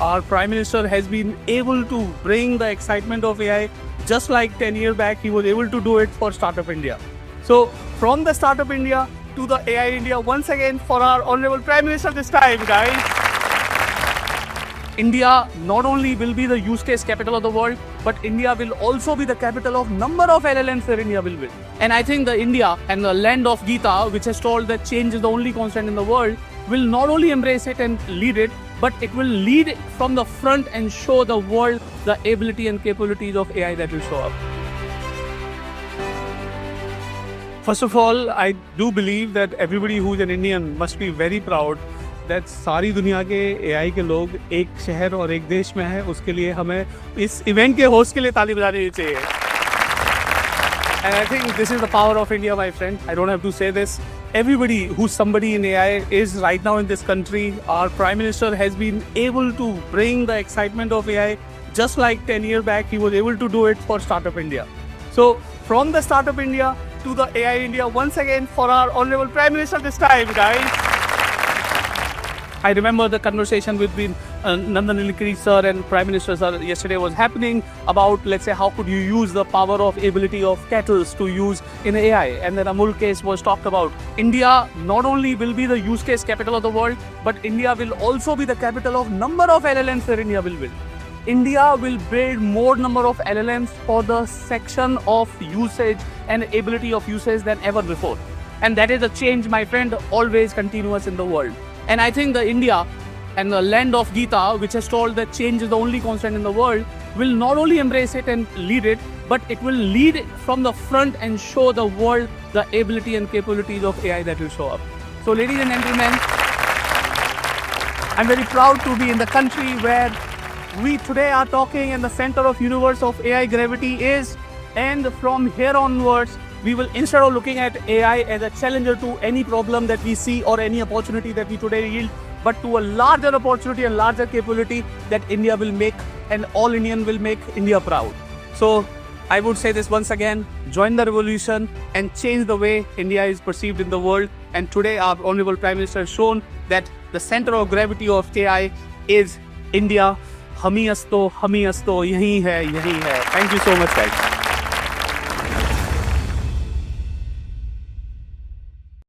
our Prime Minister has been able to bring the excitement of AI just like 10 years back, he was able to do it for Startup India. So from the Startup India to the AI India, once again for our Honorable Prime Minister this time, guys. India not only will be the use case capital of the world, but India will also be the capital of number of LLMs where India will win. And I think the India and the land of Gita, which has told that change is the only constant in the world, will not only embrace it and lead it, but it will lead it from the front and show the world the ability and capabilities of AI that will show up. First of all, I do believe that everybody who's an Indian must be very proud that सारी दुनिया के AI के लोग एक शहर और एक देश में हैं. उसके लिए हमें इस इवेंट के होस्ट के लिए ताली बजानी चाहिए. And I think this is the power of India, my friend. I don't have to say this. Everybody who's somebody in AI is right now in this country. Our Prime Minister has been able to bring the excitement of AI just like 10 years back, he was able to do it for Startup India. So from the Startup India to the AI India, once again for our Honorable Prime Minister this time, guys. I remember the conversation between Nandan Nilekani sir and Prime Minister sir yesterday was happening about, let's say, how could you use the power of ability of kettles to use in AI, and then Amul case was talked about. India not only will be the use case capital of the world, but India will also be the capital of number of LLMs where India will win. India will build more number of LLMs for the section of usage and ability of usage than ever before. And that is a change, my friend, always continuous in the world. And I think the India and the land of Gita, which has told that change is the only constant in the world, will not only embrace it and lead it, but it will lead it from the front and show the world the ability and capabilities of AI that will show up. So ladies and gentlemen, I'm very proud to be in the country where we today are talking and the center of universe of AI gravity is, and from here onwards, we will, instead of looking at AI as a challenger to any problem that we see or any opportunity that we today yield, but to a larger opportunity and larger capability that India will make, and all Indian will make India proud. So I would say this once again, join the revolution and change the way India is perceived in the world. And today our Honorable Prime Minister has shown that the center of gravity of AI is India. हम ही अस्तो यही है. Thank you so much, guys.